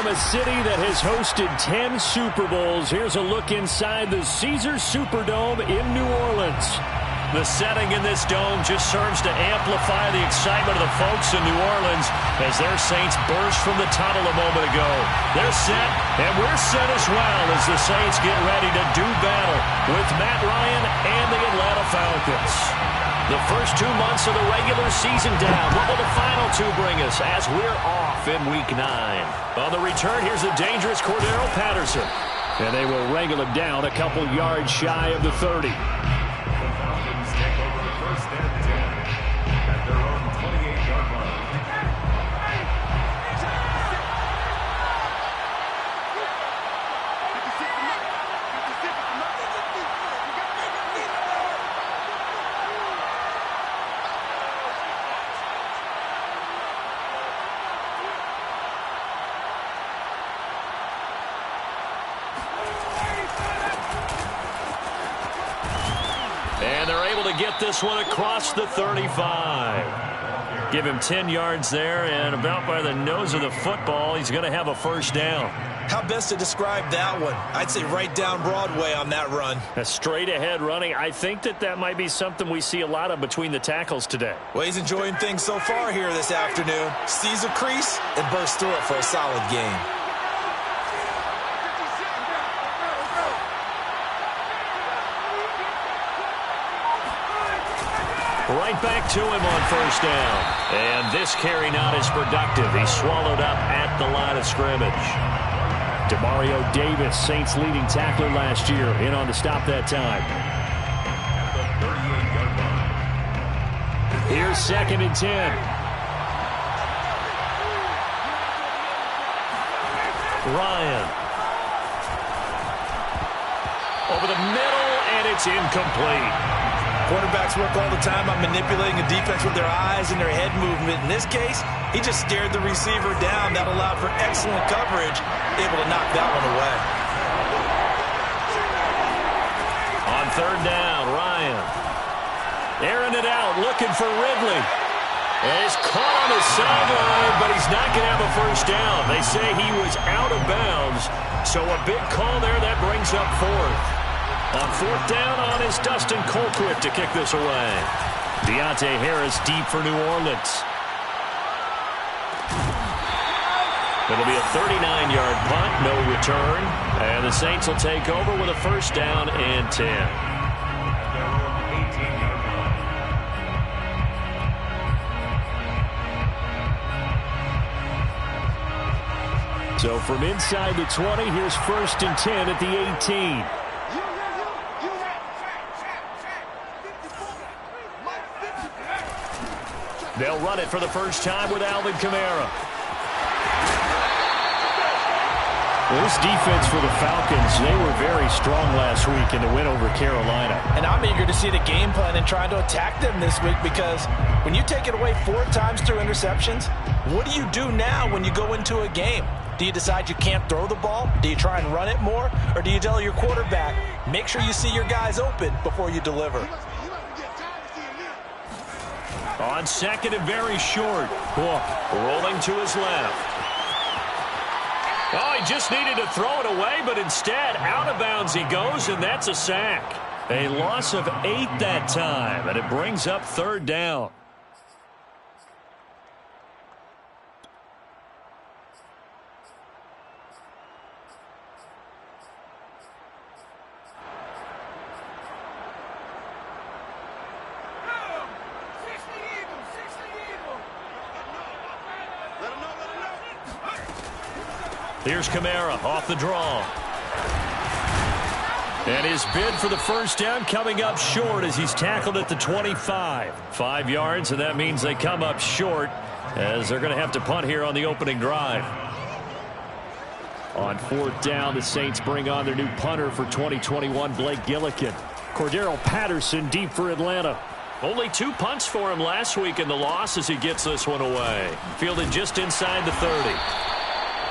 From a city that has hosted 10 Super Bowls, here's a look inside the Caesars Superdome in New Orleans. The setting in this dome just serves to amplify the excitement of the folks in New Orleans as their Saints burst from the tunnel a moment ago. They're set, and we're set as well as the Saints get ready to do battle with Matt Ryan and the Atlanta Falcons. The first 2 months of the regular season down. What will the final two bring us as we're off in Week 9? On the return, here's the dangerous Cordero Patterson. And they will wrangle him down a couple yards shy of the 30. And they're able to get this one across the 35. Give him 10 yards there, and about by the nose of the football, he's going to have a first down. How best to describe that one? I'd say right down Broadway on that run. A straight-ahead running. I think that might be something we see a lot of between the tackles today. Well, he's enjoying things so far here this afternoon. Sees a crease and bursts through it for a solid gain. Right back to him on first down. And this carry not as productive. He's swallowed up at the line of scrimmage. Demario Davis, Saints leading tackler last year, in on the stop that time. Here's 2nd and 10. Ryan. Over the middle, and it's incomplete. Quarterbacks work all the time on manipulating a defense with their eyes and their head movement. In this case, he just stared the receiver down. That allowed for excellent coverage, able to knock that one away. On 3rd down, Ryan. Airing it out, looking for Ridley. And he's caught on the sideline, but he's not going to have a first down. They say he was out of bounds, so a big call there that brings up 4th. On 4th down on is Dustin Colquitt to kick this away. Deontay Harris deep for New Orleans. It'll be a 39-yard punt, no return. And the Saints will take over with a first down and 10. So from inside the 20, here's 1st and 10 at the 18. They'll run it for the first time with Alvin Kamara. Well, this defense for the Falcons, they were very strong last week in the win over Carolina. And I'm eager to see the game plan and trying to attack them this week, because when you take it away 4 times through interceptions, what do you do now when you go into a game? Do you decide you can't throw the ball? Do you try and run it more? Or do you tell your quarterback, make sure you see your guys open before you deliver? On 2nd and very short. Cook rolling to his left. Oh, he just needed to throw it away, but instead, out of bounds he goes, and that's a sack. A loss of 8 that time, and it brings up 3rd down. Here's Kamara off the draw. And his bid for the first down coming up short as he's tackled at the 25. 5 yards, and that means they come up short as they're going to have to punt here on the opening drive. On 4th down, the Saints bring on their new punter for 2021, Blake Gillikin. Cordero Patterson deep for Atlanta. Only 2 punts for him last week in the loss as he gets this one away. Fielded just inside the 30.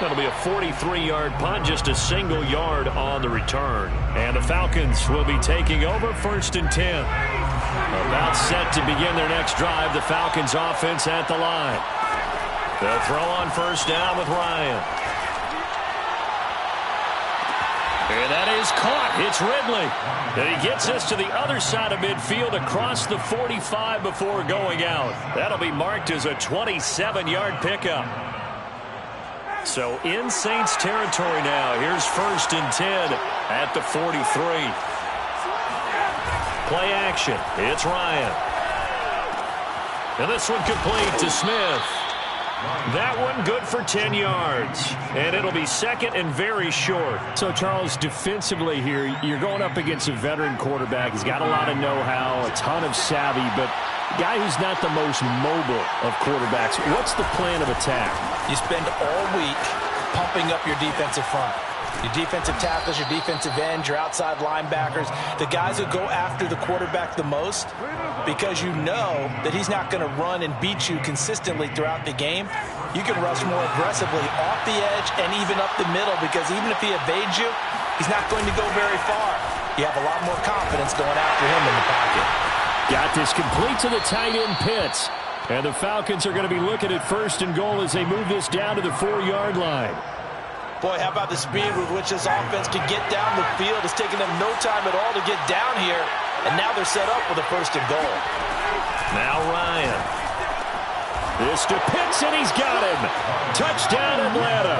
That'll be a 43-yard punt, just a single yard on the return. And the Falcons will be taking over 1st and 10. About set to begin their next drive, the Falcons offense at the line. They'll throw on first down with Ryan. It's Ridley. And he gets us to the other side of midfield across the 45 before going out. That'll be marked as a 27-yard pickup. So in Saints territory now. Here's 1st and 10 at the 43. Play action. It's Ryan. And this one complete to Smith. That one good for 10 yards. And it'll be 2nd and very short. So, Charles, defensively here, you're going up against a veteran quarterback. He's got a lot of know-how, a ton of savvy, but a guy who's not the most mobile of quarterbacks. What's the plan of attack? You spend all week pumping up your defensive front. Your defensive tackles, your defensive ends, your outside linebackers, the guys who go after the quarterback the most, because you know that he's not going to run and beat you consistently throughout the game. You can rush more aggressively off the edge and even up the middle, because even if he evades you, he's not going to go very far. You have a lot more confidence going after him in the pocket. Got this complete to the tight end Pitts. And the Falcons are going to be looking at 1st and goal as they move this down to the 4-yard line. Boy, how about the speed with which this offense can get down the field? It's taken them no time at all to get down here, and now they're set up with a 1st and goal. Now Ryan. This to Pitts, and he's got him. Touchdown, Atlanta.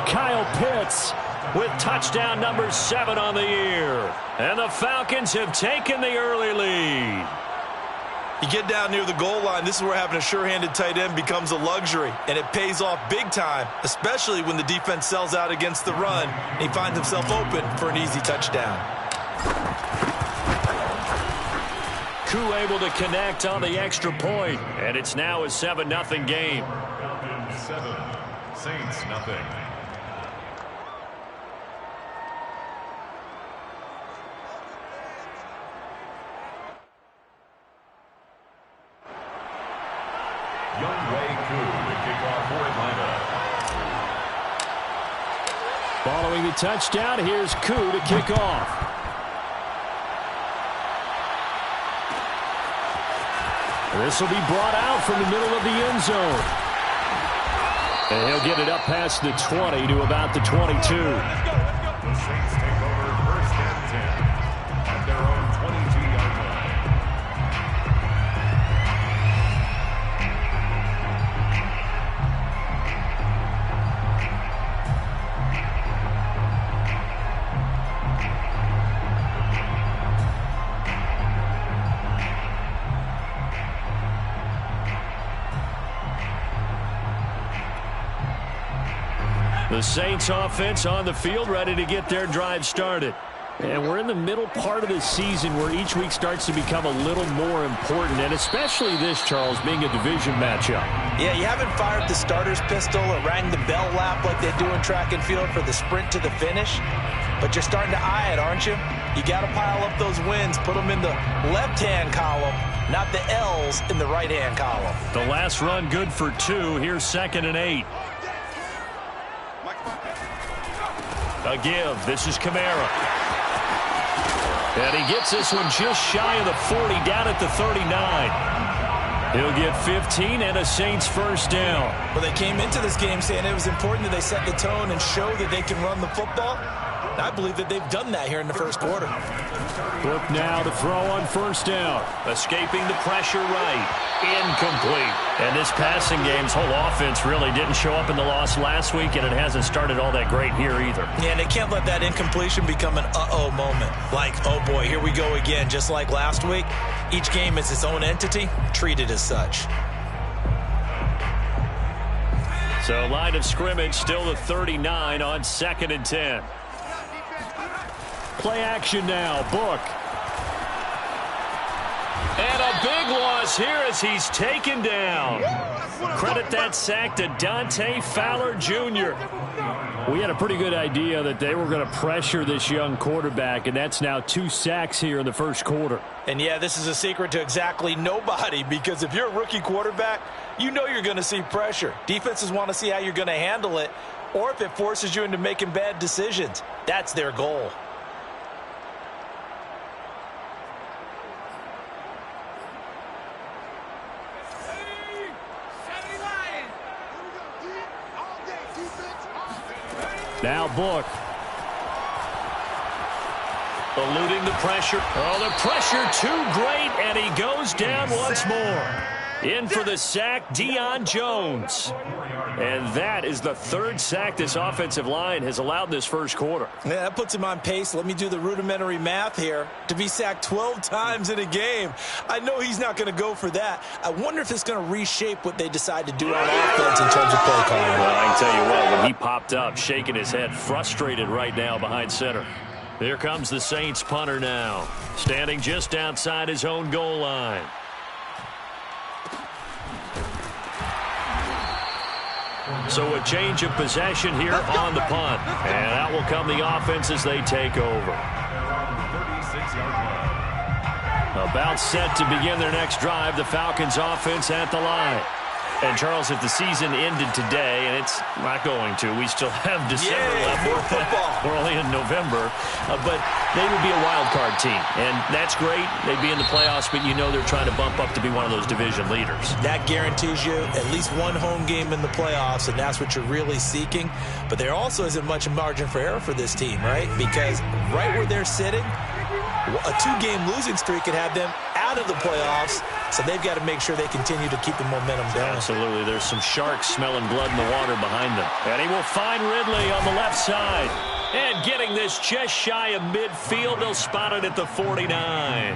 Kyle Pitts with touchdown number 7 on the year. And the Falcons have taken the early lead. You get down near the goal line, this is where having a sure-handed tight end becomes a luxury, and it pays off big time, especially when the defense sells out against the run, and he finds himself open for an easy touchdown. Koo able to connect on the extra point, and it's now a 7-0 game. Falcons 7, Saints nothing. Following the touchdown, here's Koo to kick off. This will be brought out from the middle of the end zone. And he'll get it up past the 20 to about the 22. The Saints take over 1st and 10 at their own 22-yard line. The Saints offense on the field, ready to get their drive started. And we're in the middle part of the season where each week starts to become a little more important, and especially this, Charles, being a division matchup. Yeah, you haven't fired the starter's pistol or rang the bell lap like they do in track and field for the sprint to the finish, but you're starting to eye it, aren't you? You got to pile up those wins, put them in the left-hand column, not the L's in the right-hand column. The last run good for 2. Here's 2nd and 8. A give. This is Kamara. And he gets this one just shy of the 40, down at the 39. He'll get 15 and a Saints 1st down. Well, they came into this game saying it was important that they set the tone and show that they can run the football. And I believe that they've done that here in the 1st quarter. Book now to throw on 1st down. Escaping the pressure right. Incomplete. And this passing game's whole offense really didn't show up in the loss last week, and it hasn't started all that great here either. Yeah, and they can't let that incompletion become an uh-oh moment. Like, oh boy, here we go again, just like last week. Each game is its own entity, treated as such. So line of scrimmage still the 39 on 2nd and 10. Play action now. Book. And a big loss here as he's taken down. Credit that sack to Dante Fowler Jr. We had a pretty good idea that they were going to pressure this young quarterback, and that's now 2 sacks here in the 1st quarter. And yeah, this is a secret to exactly nobody, because if you're a rookie quarterback, you know you're going to see pressure. Defenses want to see how you're going to handle it, or if it forces you into making bad decisions. That's their goal. Now Book. Eluding the pressure. Oh, the pressure too great, and he goes down once more. In for the sack, Deion Jones. And that is the third sack this offensive line has allowed this first quarter. Yeah, that puts him on pace. Let me do the rudimentary math here. To be sacked 12 times in a game, I know he's not going to go for that. I wonder if it's going to reshape what they decide to do on offense in terms of play calling. Well, I can tell you what, when he popped up, shaking his head, frustrated right now behind center. Here comes the Saints punter now, standing just outside his own goal line. So a change of possession here on the punt. And out will come the offense as they take over. About set to begin their next drive, the Falcons offense at the line. And, Charles, if the season ended today, and it's not going to, we still have December left. More football. We're only in November. But they would be a wild card team. And that's great. They'd be in the playoffs, but you know they're trying to bump up to be one of those division leaders. That guarantees you at least one home game in the playoffs, and that's what you're really seeking. But there also isn't much margin for error for this team, right? Because right where they're sitting, a two-game losing streak could have them out of the playoffs, so they've got to make sure they continue to keep the momentum down. Absolutely. There's some sharks smelling blood in the water behind them. And he will find Ridley on the left side. And getting this just shy of midfield, they'll spot it at the 49.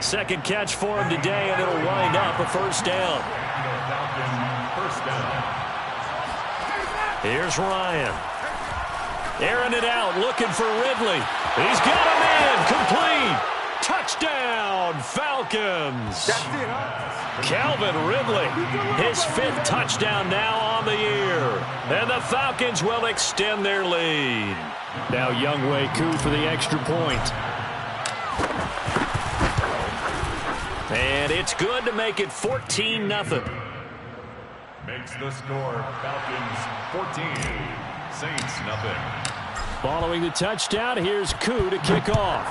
Second catch for him today, and it'll wind up a first down. Here's Ryan. Airing it out, looking for Ridley. He's got him in, complete. Touchdown, Falcons. Calvin Ridley, his fifth touchdown now on the year. And the Falcons will extend their lead. Now Younghoe Koo for the extra point. And it's good to make it 14-0. Makes the score Falcons 14, Saints nothing. Following the touchdown, here's Koo to kick off.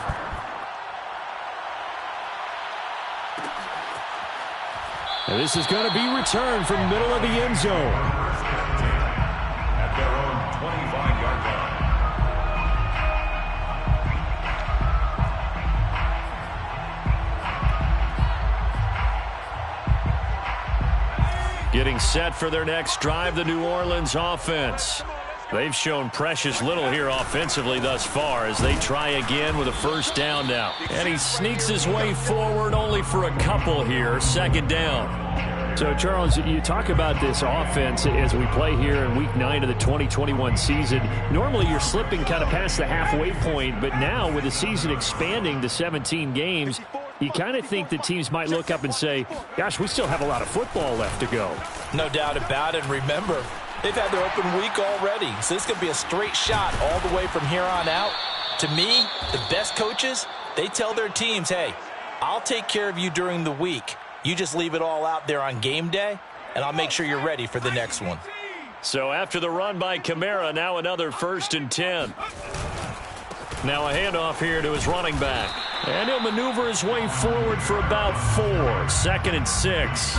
And this is going to be returned from middle of the end zone. At their own 25-yard line. Getting set for their next drive, the New Orleans offense. They've shown precious little here offensively thus far as they try again with a first down now. And he sneaks his way forward only for a couple here, second down. So, Charles, you talk about this offense as we play here in Week 9 of the 2021 season. Normally, you're slipping kind of past the halfway point, but now with the season expanding to 17 games, you kind of think the teams might look up and say, gosh, we still have a lot of football left to go. No doubt about it. Remember, they've had their open week already, so this could be a straight shot all the way from here on out. To me, the best coaches, they tell their teams, hey, I'll take care of you during the week. You just leave it all out there on game day, and I'll make sure you're ready for the next one. So after the run by Kamara, now another 1st and 10. Now a handoff here to his running back. And he'll maneuver his way forward for about 4. 2nd and 6.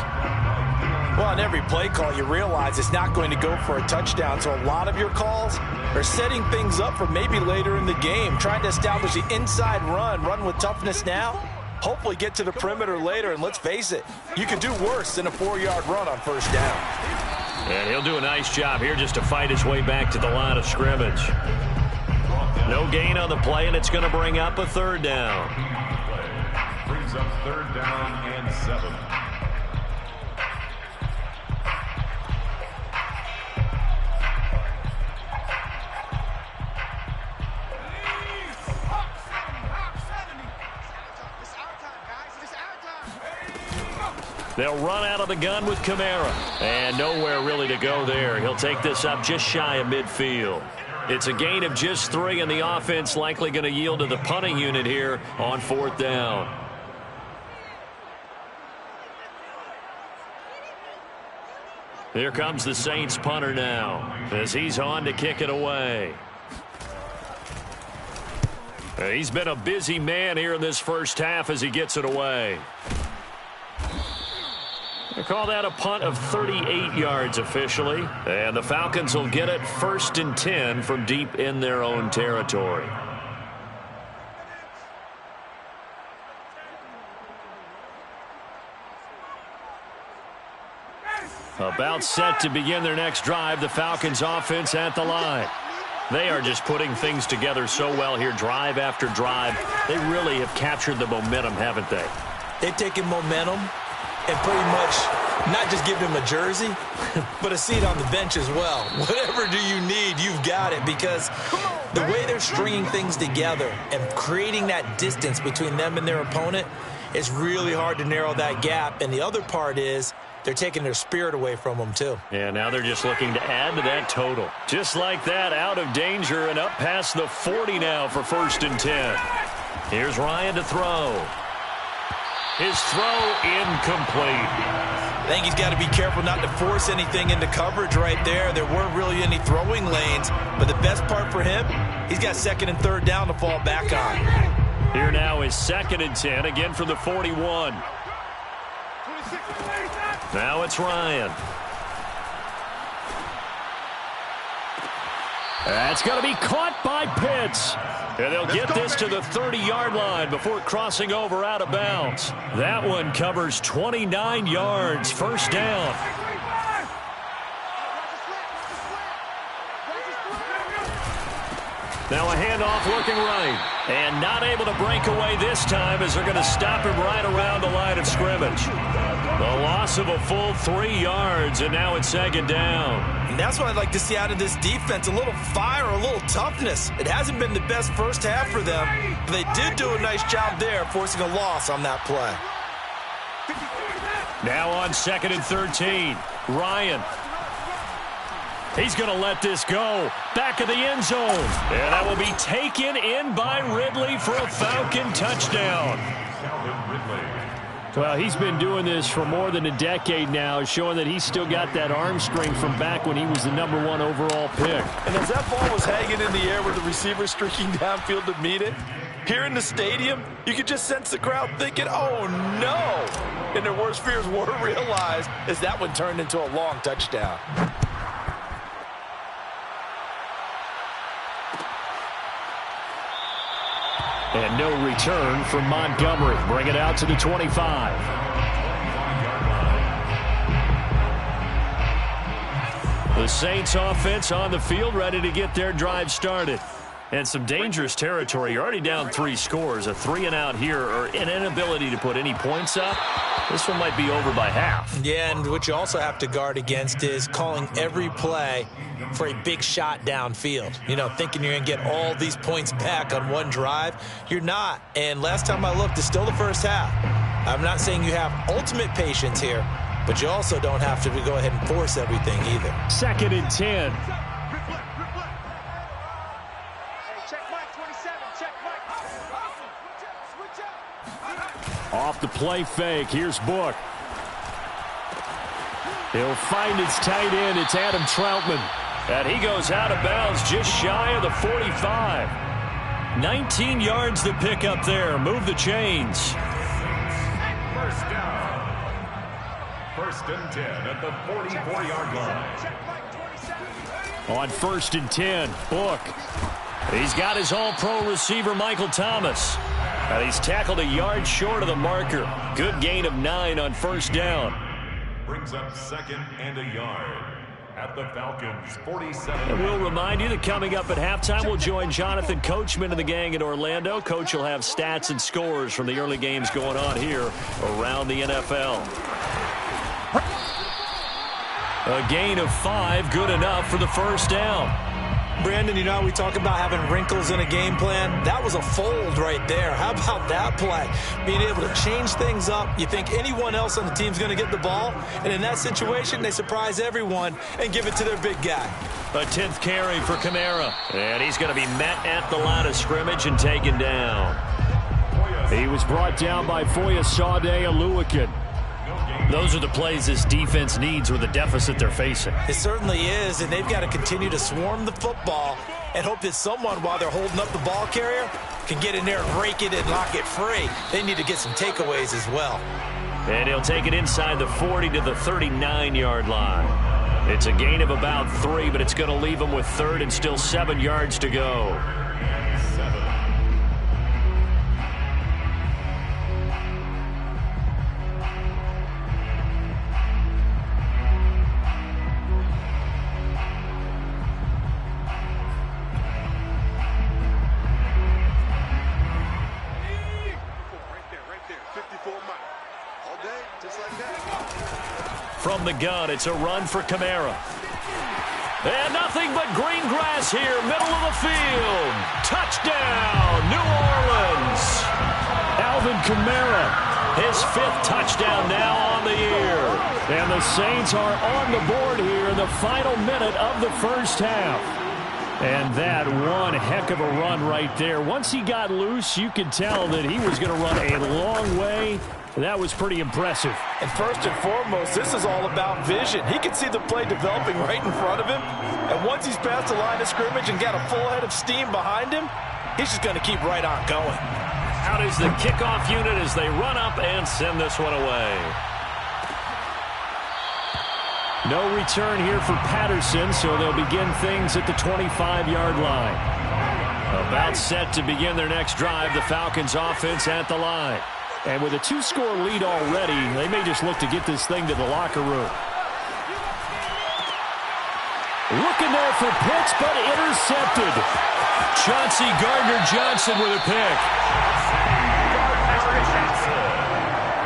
Well, on every play call, you realize it's not going to go for a touchdown, so a lot of your calls are setting things up for maybe later in the game, trying to establish the inside run with toughness now. Hopefully get to the perimeter later, and let's face it, you could do worse than a 4-yard run on first down. And he'll do a nice job here just to fight his way back to the line of scrimmage. No gain on the play, and it's going to bring up a 3rd down. Brings up 3rd down and 7. They'll run out of the gun with Kamara. And nowhere really to go there. He'll take this up just shy of midfield. It's a gain of just 3, and the offense likely going to yield to the punting unit here on 4th down. Here comes the Saints punter now as he's on to kick it away. He's been a busy man here in this first half as he gets it away. They call that a punt of 38 yards officially. And the Falcons will get it 1st and 10 from deep in their own territory. About set to begin their next drive, the Falcons offense at the line. They are just putting things together so well here, drive after drive. They really have captured the momentum, haven't they? They've taken momentum and pretty much not just give him a jersey, but a seat on the bench as well. Whatever do you need, you've got it, because the way they're stringing things together and creating that distance between them and their opponent, it's really hard to narrow that gap. And the other part is they're taking their spirit away from them, too. Yeah, now they're just looking to add to that total. Just like that, out of danger and up past the 40 now for 1st and 10. Here's Ryan to throw. His throw incomplete. I think he's got to be careful not to force anything into coverage right there. There weren't really any throwing lanes, but the best part for him, he's got 2nd and 3rd down to fall back on. Here now is 2nd and 10, again from the 41. Now it's Ryan. That's going to be caught by Pitts. And they'll get this to the 30-yard line before crossing over out of bounds. That one covers 29 yards, 1st down. Now a handoff looking right. And not able to break away this time as they're going to stop him right around the line of scrimmage. The loss of a full 3 yards, and now it's 2nd down. And that's what I'd like to see out of this defense, a little fire, a little toughness. It hasn't been the best first half for them, but they did do a nice job there, forcing a loss on that play. Now on 2nd and 13, Ryan. He's going to let this go. Back of the end zone. And that will be taken in by Ridley for a Falcon touchdown. Well, he's been doing this for more than a decade now, showing that he's still got that arm strength from back when he was the #1 overall pick. And as that ball was hanging in the air with the receiver streaking downfield to meet it, here in the stadium, you could just sense the crowd thinking, oh, no. And their worst fears were realized as that one turned into a long touchdown. And no return from Montgomery. Bring it out to the 25. The Saints offense on the field, ready to get their drive started. And some dangerous territory. You're already down 3 scores. A 3-and-out here, or an inability to put any points up. This one might be over by half. Yeah, and what you also have to guard against is calling every play for a big shot downfield. You know, thinking you're going to get all these points back on one drive. You're not. And last time I looked, it's still the first half. I'm not saying you have ultimate patience here, but you also don't have to go ahead and force everything either. 2nd and 10. Off the play fake. Here's Book. He'll find his tight end. It's Adam Troutman. And he goes out of bounds just shy of the 45. 19 yards to pick up there. Move the chains. 1st down. 1st and 10 at the 44-yard line. On 1st and 10, Book. He's got his all-pro receiver, Michael Thomas. And he's tackled a yard short of the marker. Good gain of 9 on 1st down. Brings up 2nd and a yard at the Falcons' 47. And we'll remind you that coming up at halftime, we'll join Jonathan Coachman and the gang in Orlando. Coach will have stats and scores from the early games going on here around the NFL. A gain of 5, good enough for the 1st down. Brandon, you know, we talk about having wrinkles in a game plan. That was a fold right there. How about that play? Being able to change things up. You think anyone else on the team's going to get the ball, and in that situation, they surprise everyone and give it to their big guy. A 10th carry for Kamara. And he's going to be met at the line of scrimmage and taken down. He was brought down by Foyesade Oluwakin. Those are the plays this defense needs with the deficit they're facing. It certainly is, and they've got to continue to swarm the football and hope that someone, while they're holding up the ball carrier, can get in there and rake it and lock it free. They need to get some takeaways as well. And he'll take it inside the 40 to the 39-yard line. It's a gain of about 3, but it's going to leave him with 3rd and still 7 yards to go. from the gun. It's a run for Kamara. And nothing but green grass here, middle of the field. Touchdown, New Orleans. Alvin Kamara, his 5th touchdown now on the year. And the Saints are on the board here in the final minute of the first half. And that one heck of a run right there. Once he got loose, you could tell that he was going to run a long way. That was pretty impressive. And first and foremost, this is all about vision. He can see the play developing right in front of him. And once he's past the line of scrimmage and got a full head of steam behind him, he's just going to keep right on going. Out is the kickoff unit as they run up and send this one away. No return here for Patterson, so they'll begin things at the 25-yard line. About set to begin their next drive, the Falcons offense at the line. And with a 2-score lead already, they may just look to get this thing to the locker room. Looking there for Pitts, but intercepted. Chauncey Gardner-Johnson with a pick.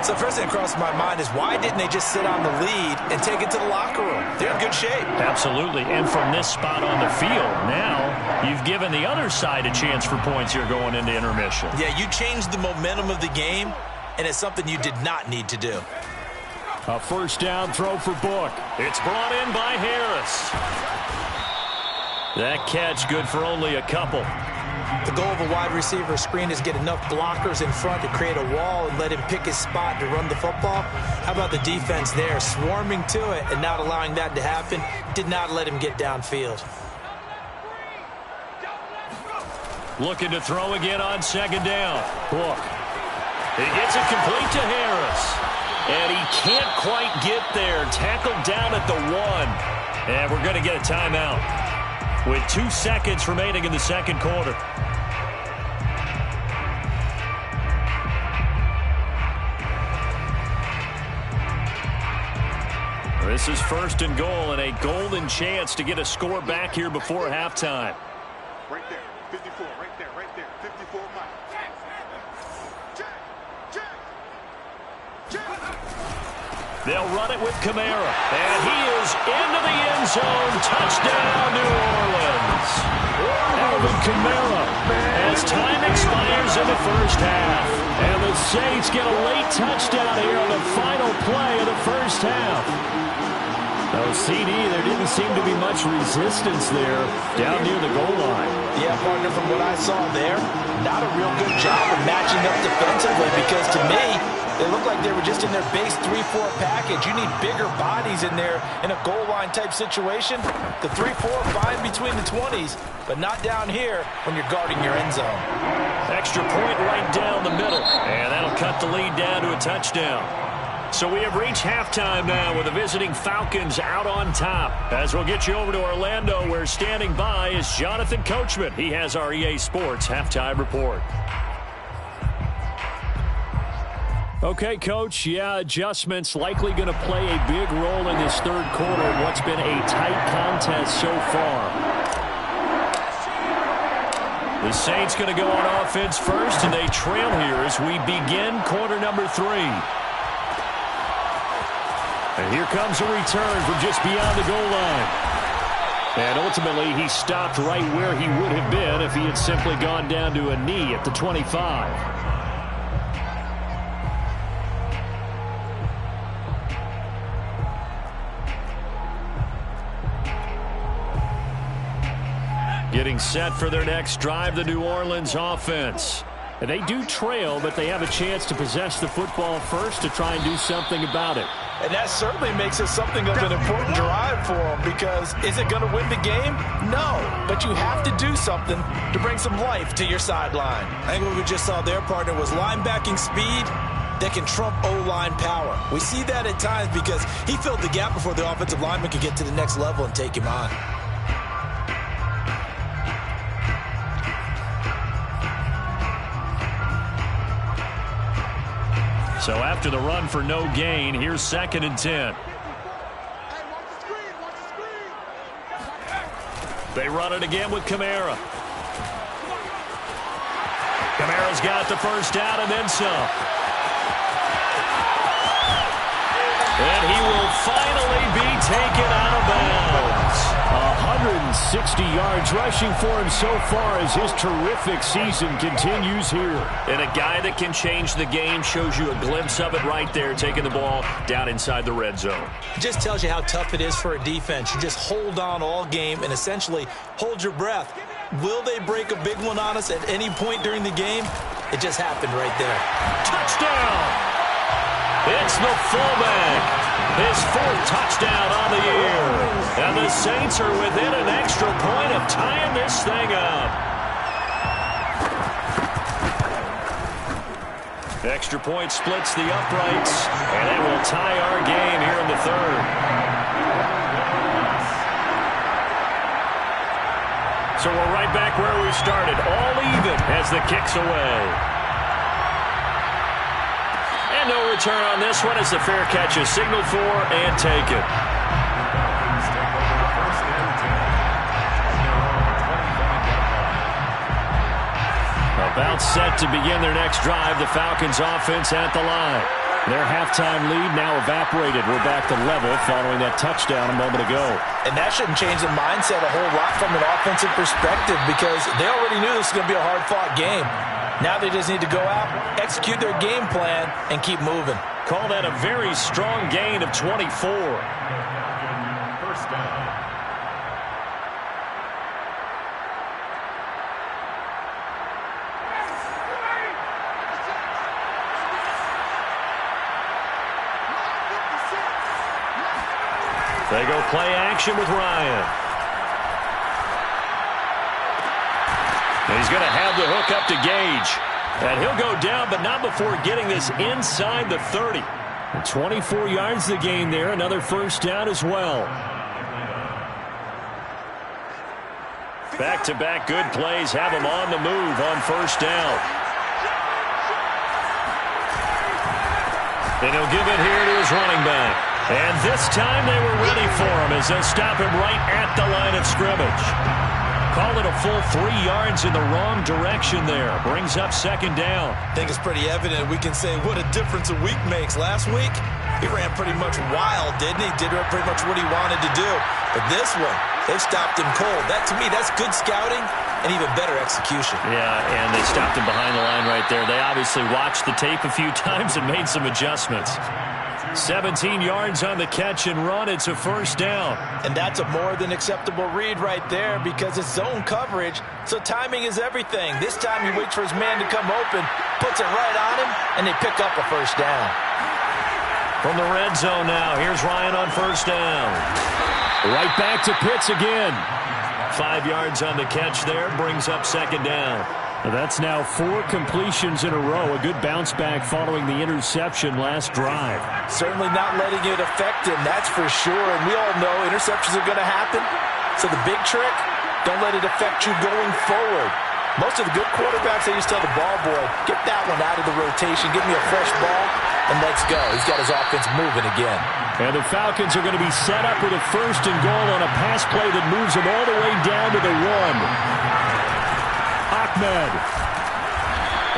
So first thing that crosses my mind is why didn't they just sit on the lead and take it to the locker room? They're in good shape. Absolutely. And from this spot on the field, now you've given the other side a chance for points here going into intermission. Yeah, you changed the momentum of the game, and it's something you did not need to do. A first down throw for Book. It's brought in by Harris. That catch good for only a couple. The goal of a wide receiver screen is get enough blockers in front to create a wall and let him pick his spot to run the football. How about the defense there, swarming to it and not allowing that to happen? Did not let him get downfield. Looking to throw again on second down. Book. He gets it complete to Harris. And he can't quite get there. Tackled down at the 1. And we're going to get a timeout with 2 seconds remaining in the second quarter. This is first and goal and a golden chance to get a score back here before halftime. Right there, 54, right there, 54 miles. They'll run it with Kamara. And he is into the end zone. Touchdown, New Orleans. Alvin Kamara as time expires in the first half. And the Saints get a late touchdown here on the final play of the first half. No CD, there didn't seem to be much resistance there down near the goal line. Yeah, partner, from what I saw there, not a real good job of matching up defensively because to me, they look like they were just in their base 3-4 package. You need bigger bodies in there in a goal line type situation. The 3-4 fine between the 20s, but not down here when you're guarding your end zone. Extra point right down the middle, and that'll cut the lead down to a touchdown. So we have reached halftime now with the visiting Falcons out on top. As we'll get you over to Orlando, where standing by is Jonathan Coachman. He has our EA Sports halftime report. Okay, Coach, adjustments likely going to play a big role in this third quarter in what's been a tight contest so far. The Saints going to go on offense first, and they trail here as we begin quarter number 3. And here comes a return from just beyond the goal line. And ultimately, he stopped right where he would have been if he had simply gone down to a knee at the 25. Getting set for their next drive, the New Orleans offense. And they do trail, but they have a chance to possess the football first to try and do something about it. And that certainly makes it something of an important drive for them because is it going to win the game? No, but you have to do something to bring some life to your sideline. I think what we just saw there, partner, was linebacking speed that can trump O-line power. We see that at times because he filled the gap before the offensive lineman could get to the next level and take him on. So after the run for no gain, here's 2nd and 10. They run it again with Kamara. Kamara's got the first down and then some. And he will finally be taken out of bounds. 160 yards rushing for him so far as his terrific season continues here. And a guy that can change the game, shows you a glimpse of it right there, taking the ball down inside the red zone. It just tells you how tough it is for a defense. You just hold on all game and essentially hold your breath. Will they break a big one on us at any point during the game? It just happened right there. Touchdown! It's the fullback. His 4th touchdown on the year. And the Saints are within an extra point of tying this thing up. Extra point splits the uprights, and it will tie our game here in the 3rd. So we're right back where we started, all even as the kick's away. And no return on this one as the fair catch is signaled for and taken. Falcons take over 1st and 10 on their own 25-yard line. About set to begin their next drive. The Falcons offense at the line. Their halftime lead now evaporated. We're back to level following that touchdown a moment ago. And that shouldn't change the mindset a whole lot from an offensive perspective because they already knew this was going to be a hard-fought game. Now they just need to go out, execute their game plan, and keep moving. Call that a very strong gain of 24. 1st down. They go play action with Ryan. And he's going to have the hook up to Gage. And he'll go down, but not before getting this inside the 30. 24 yards the gain there. Another 1st down as well. Back-to-back good plays have him on the move on 1st down. And he'll give it here to his running back. And this time they were ready for him as they'll stop him right at the line of scrimmage. Call it a full 3 yards in the wrong direction there. Brings up 2nd down. I think it's pretty evident. We can say what a difference a week makes. Last week, he ran pretty much wild, didn't he? Did pretty much what he wanted to do. But this one, they've stopped him cold. That, to me, that's good scouting and even better execution. Yeah, and they stopped him behind the line right there. They obviously watched the tape a few times and made some adjustments. 17 yards on the catch and run. It's a 1st down. And that's a more than acceptable read right there because it's zone coverage, so timing is everything. This time he waits for his man to come open, puts it right on him, and they pick up a 1st down. From the red zone now, here's Ryan on 1st down. Right back to Pitts again. 5 yards on the catch there, brings up 2nd down. That's now 4 completions in a row. A good bounce back following the interception last drive. Certainly not letting it affect him, that's for sure. And we all know interceptions are going to happen. So the big trick, don't let it affect you going forward. Most of the good quarterbacks, they just tell the ball boy, get that one out of the rotation, give me a fresh ball, and let's go. He's got his offense moving again. And the Falcons are going to be set up with a 1st and goal on a pass play that moves them all the way down to the 1. Ahmed.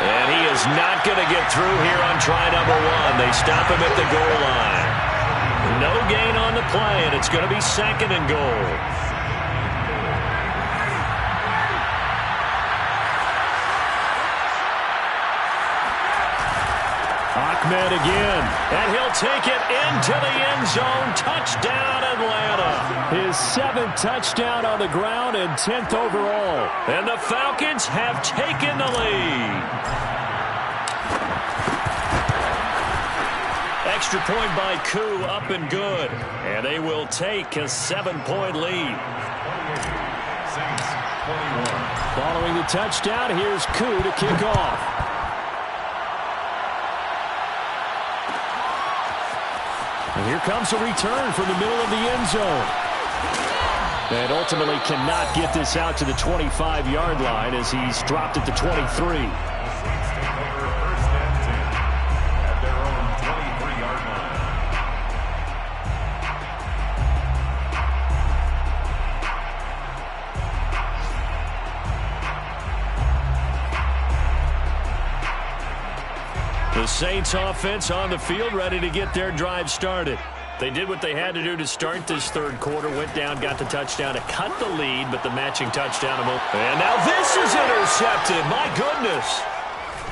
And he is not going to get through here on try number 1. They stop him at the goal line. No gain on the play, and it's going to be 2nd and goal. Ahmed again. And he'll take it into the end zone. Touchdown, Atlanta. His 7th touchdown on the ground and 10th overall. And the Falcons have taken the lead. Extra point by Koo, up and good. And they will take a 7-point lead. 28, Saints 21. Following the touchdown, here's Koo to kick off. And here comes a return from the middle of the end zone. And ultimately cannot get this out to the 25-yard line as he's dropped at the 23. Saints take over 1st and 10 at their own 23-yard line. The Saints offense on the field ready to get their drive started. They did what they had to do to start this third quarter. Went down, got the touchdown to cut the lead, but the matching touchdown. And now this is intercepted. My goodness.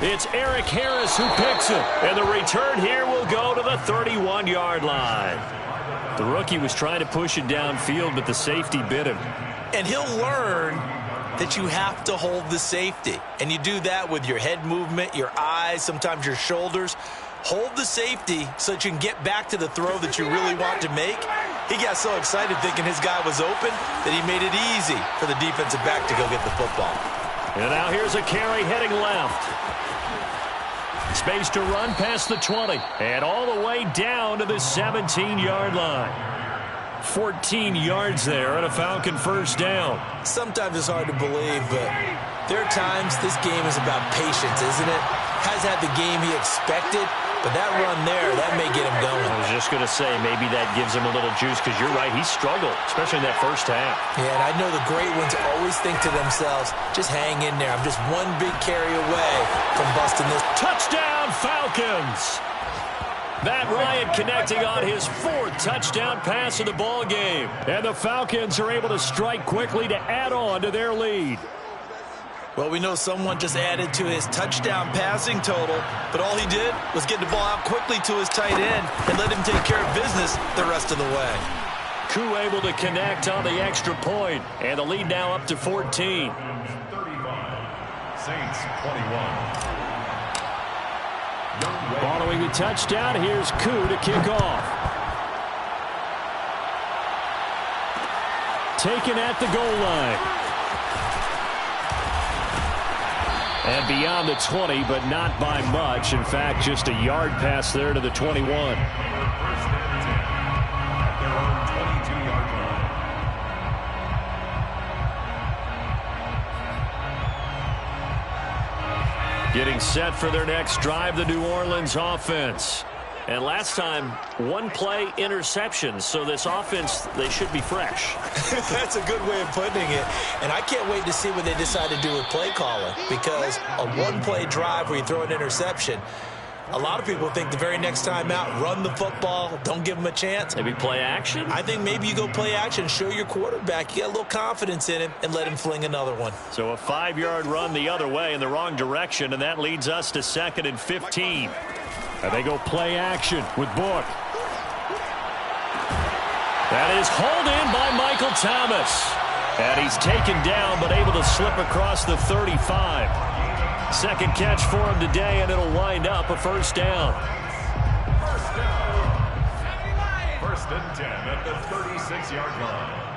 It's Eric Harris who picks it. And the return here will go to the 31-yard line. The rookie was trying to push it downfield, but the safety bit him. And he'll learn that you have to hold the safety. And you do that with your head movement, your eyes, sometimes your shoulders. Hold the safety so that you can get back to the throw that you really want to make. He got so excited thinking his guy was open that he made it easy for the defensive back to go get the football. And now here's a carry heading left. Space to run past the 20. And all the way down to the 17-yard line. 14 yards there and a Falcon first down. Sometimes it's hard to believe, but there are times this game is about patience, isn't it? Has had the game he expected, but that run there, that may get him going. I was just going to say, maybe that gives him a little juice, because you're right, he struggled, especially in that first half. Yeah, and I know the great ones always think to themselves, just hang in there. I'm just one big carry away from busting this. Touchdown, Falcons! Matt Ryan connecting on his fourth touchdown pass of the ball game. And the Falcons are able to strike quickly to add on to their lead. Well, we know someone just added to his touchdown passing total, but all he did was get the ball out quickly to his tight end and let him take care of business the rest of the way. Koo able to connect on the extra point, and the lead now up to 14. 35. Saints 21. Following the touchdown, here's Koo to kick off. Taken at the goal line. And beyond the 20, but not by much. In fact, just a yard pass there to the 21. First and 10 at their own 22-yard line. Getting set for their next drive, the New Orleans offense. And last time, one play interception. So this offense, they should be fresh. That's a good way of putting it. And I can't wait to see what they decide to do with play calling. Because a one-play drive where you throw an interception, a lot of people think the very next time out, run the football, don't give them a chance. Maybe play action? I think maybe you go play action, show your quarterback you got a little confidence in him, and let him fling another one. So a 5-yard run the other way in the wrong direction, and that leads us to 2nd and 15. And they go play action with Book. That is hauled in by Michael Thomas. And he's taken down, but able to slip across the 35. Second catch for him today, and it'll wind up a first down. First down. First and 10 at the 36-yard line.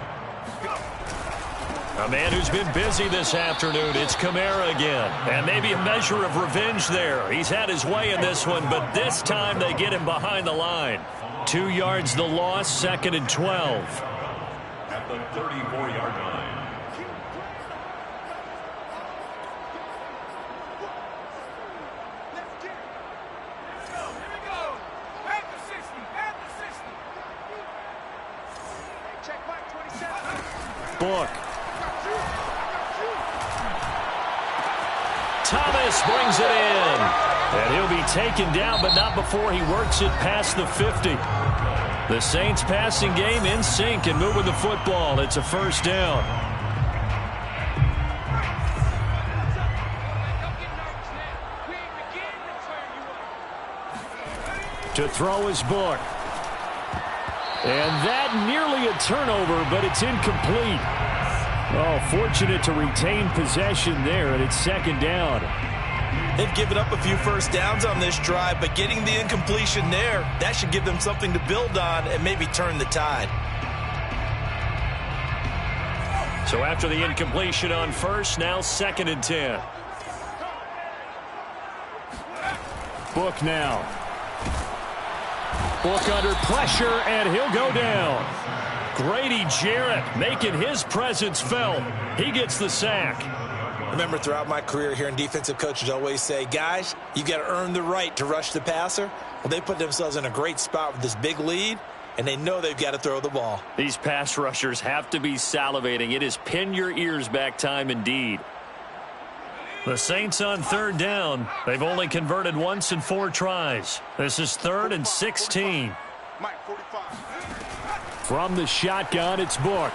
A man who's been busy this afternoon, it's Kamara again. And maybe a measure of revenge there. He's had his way in this one, but this time they get him behind the line. 2 yards the loss, 2nd and 12. At the 34-yard line. Book. Thomas brings it in. And he'll be taken down, but not before he works it past the 50. The Saints passing game in sync and moving the football. It's a first down. To throw his Book. And that nearly a turnover, but it's incomplete. Oh, fortunate to retain possession there, and it's 2nd down. They've given up a few first downs on this drive, but getting the incompletion there, that should give them something to build on and maybe turn the tide. So after the incompletion on first, now 2nd and 10. Book now. Book under pressure, and he'll go down. Grady Jarrett making his presence felt. He gets the sack. Remember, throughout my career here in defensive coaches always say, guys, you got to earn the right to rush the passer. Well, they put themselves in a great spot with this big lead, and they know they've got to throw the ball. These pass rushers have to be salivating. It is pin your ears back time indeed. The Saints on 3rd down. They've only converted once in 4 tries. This is 3rd and 16. Mike 45. From the shotgun, it's Book.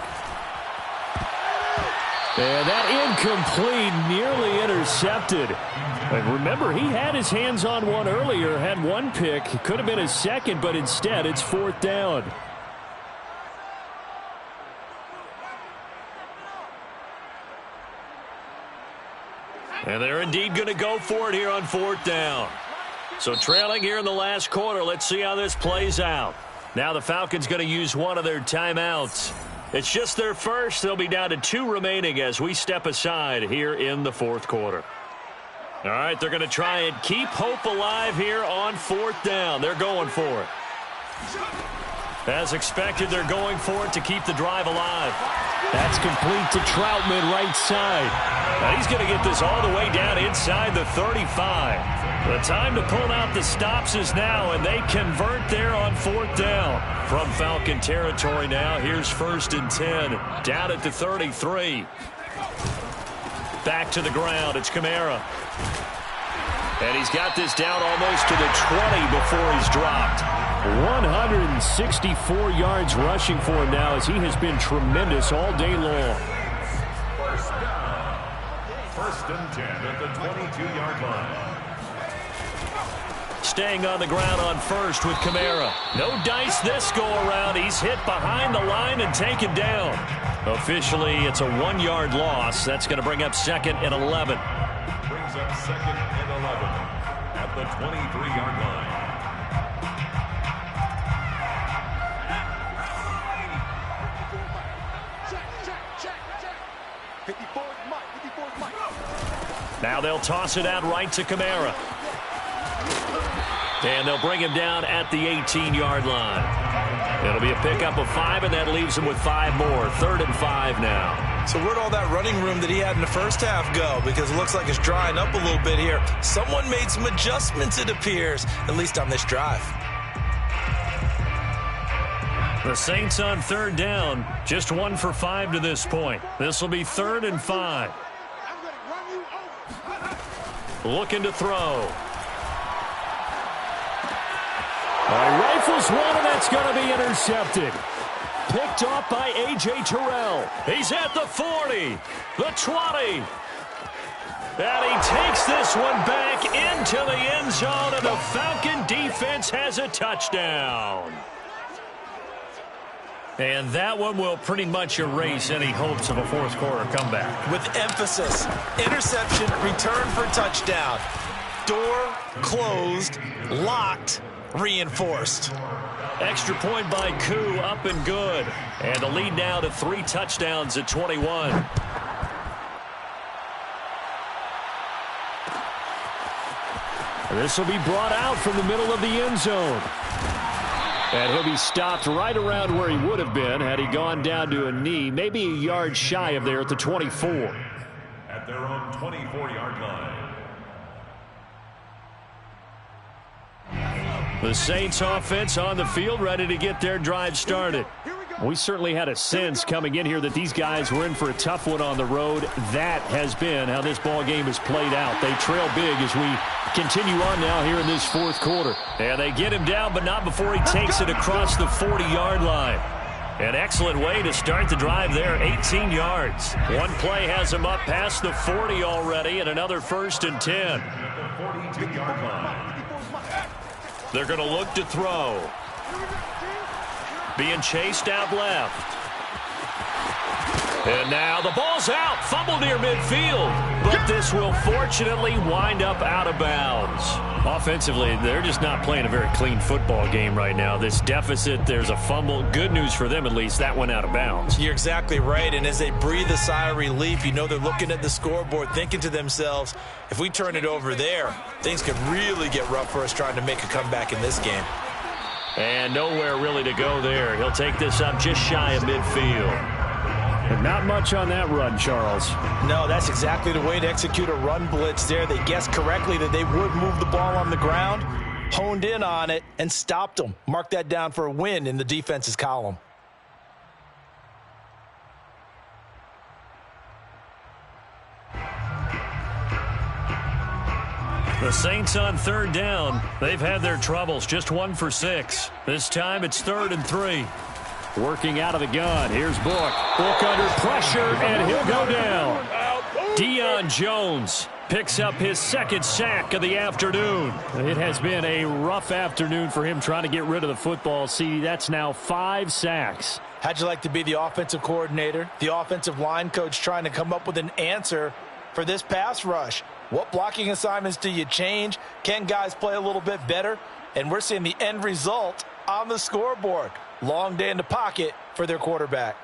And that incomplete, nearly intercepted. And remember, he had his hands on one earlier, had one pick. It could have been his second, but instead it's 4th down. And they're indeed going to go for it here on 4th down. So trailing here in the last quarter, let's see how this plays out. Now the Falcons going to use one of their timeouts. It's just their first. They'll be down to 2 remaining as we step aside here in the 4th quarter. All right, they're going to try and keep hope alive here on 4th down. They're going for it. As expected, they're going for it to keep the drive alive. That's complete to Troutman, right side. Now he's going to get this all the way down inside the 35. The time to pull out the stops is now, and they convert there on 4th down. From Falcon territory now, here's 1st and 10. Down at the 33. Back to the ground, it's Kamara. And he's got this down almost to the 20 before he's dropped. 164 yards rushing for him now as he has been tremendous all day long. 1st down. 1st and 10 at the 22-yard line. Staying on the ground on 1st with Kamara. No dice this go-around. He's hit behind the line and taken down. Officially, it's a 1-yard loss. That's going to bring up 2nd and 11. Brings up 2nd and 11 at the 23-yard line. Now they'll toss it out right to Kamara. And they'll bring him down at the 18-yard line. It'll be a pickup of 5, and that leaves him with 5 more. 3rd and 5 now. So where'd all that running room that he had in the first half go? Because it looks like it's drying up a little bit here. Someone made some adjustments, it appears, at least on this drive. The Saints on 3rd down, just 1 for 5 to this point. This will be 3rd and 5. Looking to throw. Rifles one, and that's going to be intercepted. Picked off by A.J. Terrell. He's at the 40, the 20. And he takes this one back into the end zone, and the Falcon defense has a touchdown. And that one will pretty much erase any hopes of a 4th quarter comeback. With emphasis, interception, return for touchdown. Door closed, locked, reinforced. Extra point by Koo, up and good. And the lead now to 3 touchdowns at 21. This will be brought out from the middle of the end zone. And he'll be stopped right around where he would have been had he gone down to a knee, maybe a yard shy of there at the 24. At their own 24-yard line. The Saints offense on the field, ready to get their drive started. We certainly had a sense coming in here that these guys were in for a tough one on the road. That has been how this ball game has played out. They trail big as we continue on now here in this 4th quarter. And they get him down, but not before he takes it across the 40-yard line. An excellent way to start the drive there, 18 yards. One play has him up past the 40 already, and another 1st and 10. At the 42-yard line. They're going to look to throw. Being chased out left. And now the ball's out. Fumble near midfield. But this will fortunately wind up out of bounds. Offensively, they're just not playing a very clean football game right now. This deficit, there's a fumble. Good news for them, at least. That went out of bounds. You're exactly right. And as they breathe a sigh of relief, you know they're looking at the scoreboard, thinking to themselves, if we turn it over there, things could really get rough for us trying to make a comeback in this game. And nowhere really to go there. He'll take this up just shy of midfield. And not much on that run, Charles. No, that's exactly the way to execute a run blitz there. They guessed correctly that they would move the ball on the ground, honed in on it, and stopped them. Mark that down for a win in the defense's column. The Saints on 3rd down. They've had their troubles. Just 1 for 6. This time it's 3rd and 3. Working out of the gun. Here's Book. Book under pressure, and he'll go down. Deion Jones picks up his second sack of the afternoon. It has been a rough afternoon for him trying to get rid of the football. See, that's now 5 sacks. How'd you like to be the offensive coordinator, the offensive line coach trying to come up with an answer for this pass rush? What blocking assignments do you change? Can guys play a little bit better? And we're seeing the end result on the scoreboard. Long day in the pocket for their quarterback.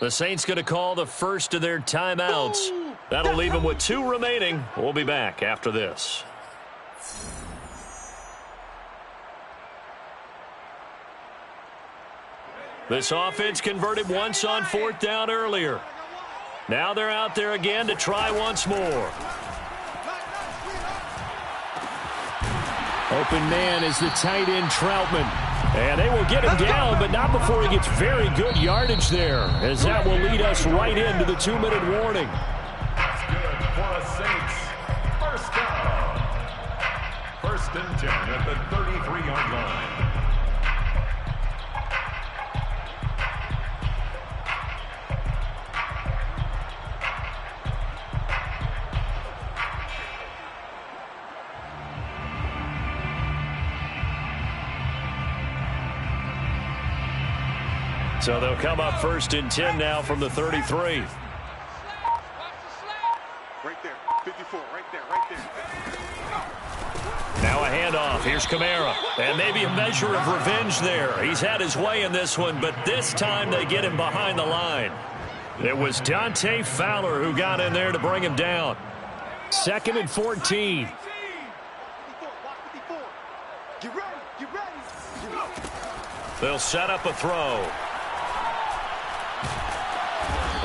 The Saints going to call the first of their timeouts. That'll leave them with 2 remaining. We'll be back after this. This offense converted once on 4th down earlier. Now they're out there again to try once more. Open man is the tight end Troutman. And they will get him down, but not before he gets very good yardage there, as that will lead us right into the 2-minute warning. That's good for the Saints. First down. 1st and 10 at the 33-yard line. So they'll come up 1st and 10 now from the 33. Right there, 54, right there. Now a handoff. Here's Kamara. And maybe a measure of revenge there. He's had his way in this one, but this time they get him behind the line. It was Dante Fowler who got in there to bring him down. 2nd and 14. They'll set up a throw.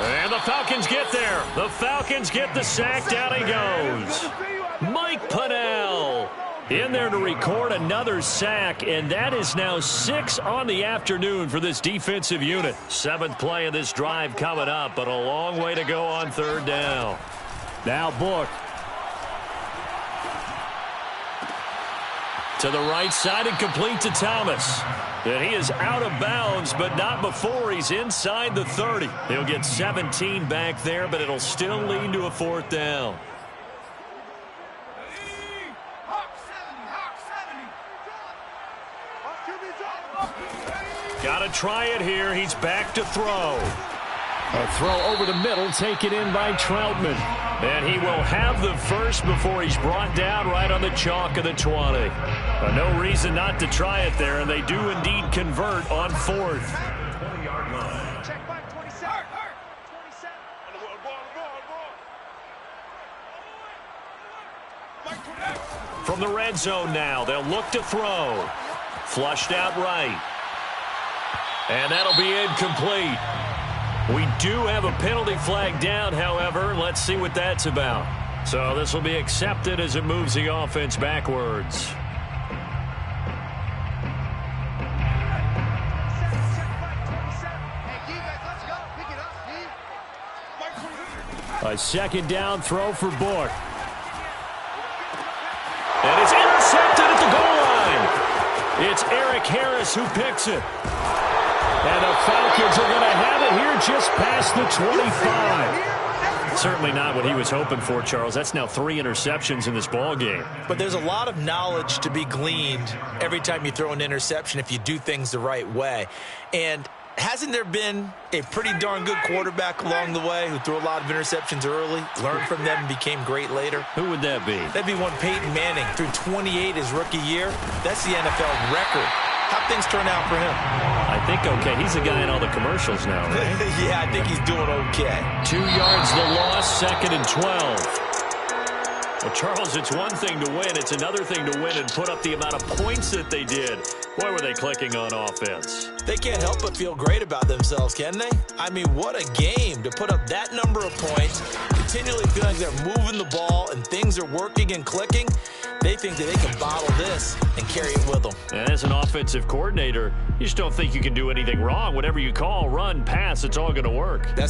And the Falcons get there. The Falcons get the sack. Down he goes. Mike Pennell in there to record another sack, and that is now 6 on the afternoon for this defensive unit. 7th play of this drive coming up, but a long way to go on 3rd down. Now Book. To the right side and complete to Thomas. And he is out of bounds, but not before he's inside the 30. He'll get 17 back there, but it'll still lead to a 4th down. Got to try it here. He's back to throw. A throw over the middle, taken in by Troutman. And he will have the first before he's brought down right on the chalk of the 20. No reason not to try it there, and they do indeed convert on 4th. 20-yard line. Check back, 27. 27. From the red zone now, they'll look to throw. Flushed out right. And that'll be incomplete. We do have a penalty flag down, however. Let's see what that's about. So this will be accepted as it moves the offense backwards. A 2nd down throw for Book. And it's intercepted at the goal line. It's Eric Harris who picks it. And the Falcons are going to have it here just past the 25. Certainly not what he was hoping for, Charles. That's now 3 interceptions in this ball game. But there's a lot of knowledge to be gleaned every time you throw an interception if you do things the right way. And hasn't there been a pretty darn good quarterback along the way who threw a lot of interceptions early, learned from them, and became great later? Who would that be? That'd be one Peyton Manning. Threw 28 his rookie year. That's the NFL record. How'd things turn out for him? I think okay. He's the guy in all the commercials now, right? Yeah, I think he's doing okay. 2 yards the loss, 2nd and 12. Well, Charles, it's one thing to win. It's another thing to win and put up the amount of points that they did. Boy, were they clicking on offense. They can't help but feel great about themselves, can they? I mean, what a game to put up that number of points, continually feeling they're moving the ball and things are working and clicking. They think that they can bottle this and carry it with them. And as an offensive coordinator, you just don't think you can do anything wrong. Whatever you call, run, pass, it's all going to work. That's